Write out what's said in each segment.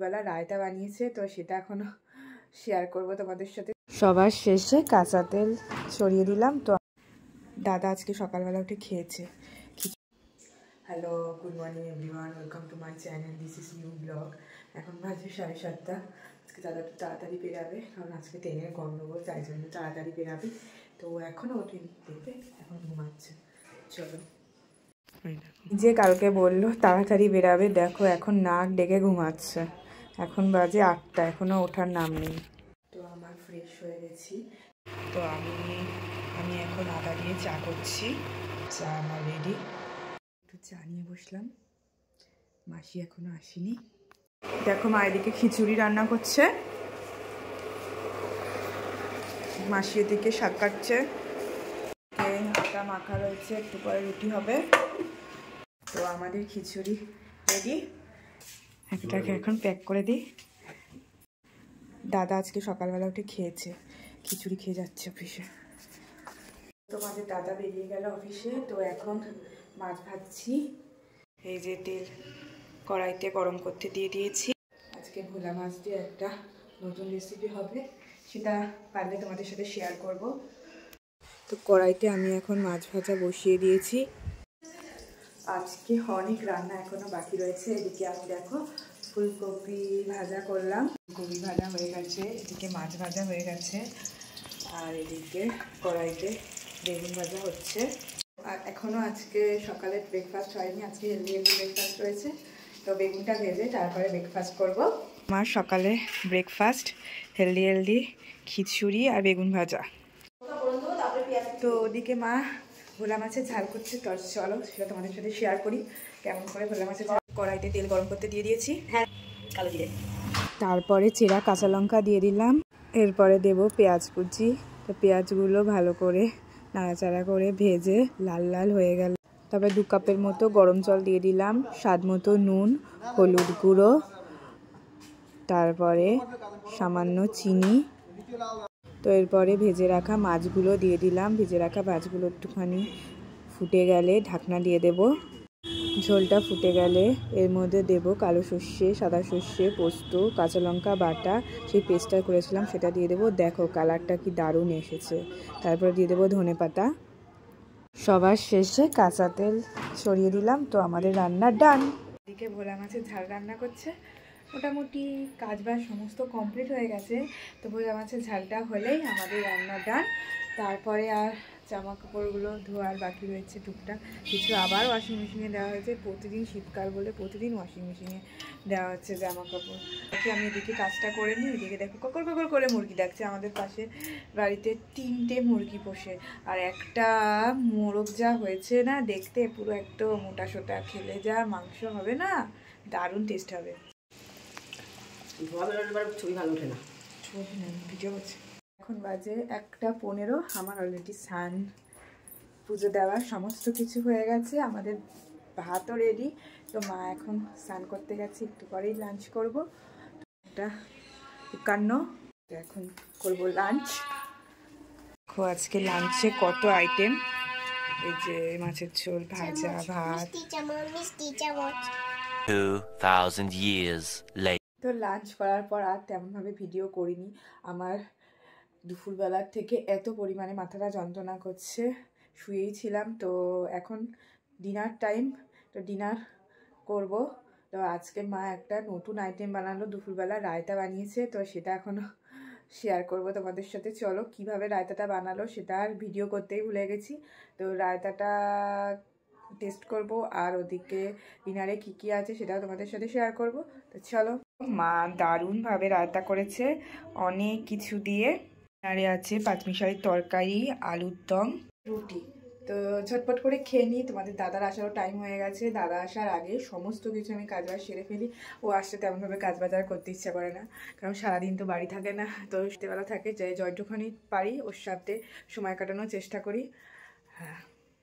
দুপুরবেলা রায়তা বানিয়েছে, তো সেটা এখনো শেয়ার করব তোমাদের সাথে। সবার শেষে কাঁচা তেল ছড়িয়ে দিলাম। তো দাদা আজকে সকালবেলা উঠে খেয়েছে। Hello, good morning everyone, welcome to my channel, this is new blog. এখন বাজে 7:30। আজকে দাদা একটু তাড়াতাড়ি বেরাবে, কারণ আজকে ট্রেনের গণ্ডগোল, তাই জন্য তাড়াতাড়ি বেরাবে। তো এখনও ওঠেনি, দেখবে এখন ঘুমাচ্ছে। চলো, যে কালকে বললো তাড়াতাড়ি বেরাবে, দেখো এখন নাক ডেকে ঘুমাচ্ছে। এখন বাজে 8টা, এখনও ওঠার নাম নেই। তো আমার ফ্রেশ হয়ে গেছি। তো আমি এখন আদা দিয়ে চা করছি। চা আমার রেডি। একটু চা নিয়ে বসলাম। মাসি এখনো আসেনি। দেখো মা এদিকে খিচুড়ি রান্না করছে, মাসি এদিকে শাক কাটছে, আটা মাখা রয়েছে, একটু পরে রুটি হবে। তো আমাদের খিচুড়ি রেডি, এটাকে এখন প্যাক করে দিই। দাদা আজকে সকালবেলা উঠে খেয়েছে, খিচুড়ি খেয়ে যাচ্ছে অফিসে। তোমাদের দাদা বেরিয়ে গেল অফিসে। তো এখন মাছ ভাজছি। এই যে তেল কড়াইতে গরম করতে দিয়ে দিয়েছি। আজকে ভোলা মাছ দিয়ে একটা নতুন রেসিপি হবে, সেটা পারলে তোমাদের সাথে শেয়ার করব। তো কড়াইতে আমি এখন মাছ ভাজা বসিয়ে দিয়েছি। আজকে অনেক রান্না এখনো বাকি রয়েছে। এদিকে আমি দেখো ফুলকপি ভাজা করলাম, ফুলকপি ভাজা হয়ে গেছে, এদিকে মাছ ভাজা হয়ে গেছে, আর এদিকে কড়াইতে বেগুন ভাজা হচ্ছে। আর এখনও আজকে সকালে ব্রেকফাস্ট হয়নি, আজকে হেলদি ব্রেকফাস্ট রয়েছে। তো বেগুনটা ভেজে তারপরে ব্রেকফাস্ট করব। আমার সকালে ব্রেকফাস্ট হেলদি খিচুড়ি আর বেগুন ভাজা। তো ওদিকে মা ভোলা মাছের ঝাল করছে। তো চলো সেটা তোমাদের সাথে শেয়ার করি, কেমন করে ভোলা মাছের ঝাল। কড়াইতে তেল গরম করতে দিয়ে দিয়েছি, হ্যাঁ কালো জিরে, তারপরে চেরা কাঁচা লঙ্কা দিয়ে দিলাম। এরপরে দেব পেঁয়াজ কুচি। তো পেঁয়াজগুলো ভালো করে নাড়াচাড়া করে ভেজে লাল লাল হয়ে গেল। তারপরে 2 কাপের মতো গরম জল দিয়ে দিলাম, স্বাদ মতো নুন, হলুদ গুঁড়ো, তারপরে সামান্য চিনি। তো এরপরে ভেজে রাখা মাছগুলো দিয়ে দিলাম। ভেজে রাখা মাছগুলো একটুখানি ফুটে গেলে ঢাকনা দিয়ে দেব। ঝোলটা ফুটে গেলে এর মধ্যে দেব কালো সর্ষে, সাদা সর্ষে, পোস্ত, কাঁচা লঙ্কা বাটা, সেই পেস্টটা করেছিলাম সেটা দিয়ে দেবো। দেখো কালারটা কি দারুণ এসেছে। তারপরে দিয়ে দেবো ধনেপাতা। সবার শেষে কাঁচা তেল ছড়িয়ে দিলাম। তো আমাদের রান্না ডান। এদিকে ভোলা মাছের ঝাল রান্না করছে। মোটামুটি কাজবাজ সমস্ত কমপ্লিট হয়ে গেছে। তো ভোলা মাছের ঝালটা হলেই আমাদের রান্না ডান। তারপরে আর জামা কাপড়গুলো ধোয়ার বাকি রয়েছে টুকটাক কিছু, আবার ওয়াশিং মেশিনে দেওয়া হয়েছে। প্রতিদিন শীতকাল বলে প্রতিদিন ওয়াশিং মেশিনে দেওয়া হচ্ছে জামা কাপড়। আমি এদিকে কাজটা করে নিই। এদিকে দেখো ককর ককর করে মুরগি ডাকছে। আমাদের পাশে বাড়িতে 3টে মুরগি পোষে, আর একটা মোরগ যা হয়েছে না দেখতে, পুরো একদম মোটা সোটা, খেলে যা মাংস হবে না, দারুণ টেস্ট হবে। ছবি ভালো ওঠে না, ভিডিও করছে। এখন বাজে 1:15। আমার অলরেডি স্নান পুজো দেওয়ার সমস্ত কিছু হয়ে গেছে। আমাদের ভাতও রেডি। তো মা এখন স্নান করতে গেছে, একটু পরেই লাঞ্চ করবো। 1:51 এখন করব লাঞ্চ। দেখো আজকে লাঞ্চে কত আইটেম। এই যে মাছের ঝোল, ভাজা, ভাত। 2000 years later. তো লাঞ্চ করার পর আর তেমনভাবে ভিডিও করিনি। আমার দুপুরবেলার থেকে এত পরিমাণে মাথাটা যন্ত্রণা করছে, শুয়েই ছিলাম। তো এখন ডিনার টাইম, তো ডিনার করব। তো আজকে মা একটা নতুন আইটেম বানালো, দুপুরবেলা রায়তা বানিয়েছে। তো সেটা এখনও শেয়ার করব তোমাদের সাথে। চলো কিভাবে রায়তাটা বানালো সেটা আর ভিডিও করতেই ভুলে গেছি। তো রায়তাটা টেস্ট করব, আর ওদিকে ডিনারে কী কী আছে সেটাও তোমাদের সাথে শেয়ার করব। তো চলো, মা দারুণভাবে রায়তা করেছে অনেক কিছু দিয়ে। ডিনারে আছে পাঁচমিশালির তরকারি, আলুর দম, রুটি। তো ঝটপট করে খেয়ে নিই, তোমাদের দাদার আসারও টাইম হয়ে গেছে। দাদা আসার আগে সমস্ত কিছু আমি কাজবাজ সেরে ফেলি। ও আসতে তেমনভাবে কাজবাজ আর করতে ইচ্ছা করে না, কারণ সারাদিন তো বাড়ি থাকে না। তো রাত্রেবেলা থাকে, যে যতখানি পারি ওর সাথে সময় কাটানোর চেষ্টা করি। হ্যাঁ,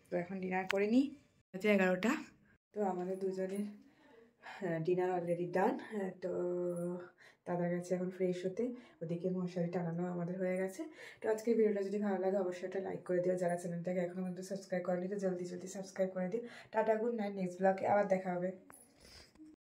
তো এখন ডিনার করে নিই। হচ্ছে 11টা। তো আমাদের দুজনের ডিনার অলরেডি ডান। তো দাদা গেছে এখন ফ্রেশ হতে, ওদিকে মশারি টানানো আমাদের হয়ে গেছে। তো আজকের ভিডিওটা যদি ভালো লাগে অবশ্যই একটা লাইক করে দিও। যারা চ্যানেলটাকে এখনো পর্যন্ত সাবস্ক্রাইব করেনি তো জলদি সাবস্ক্রাইব করে দিও। Tata, good night. নেক্সট ব্লগে আবার দেখা হবে।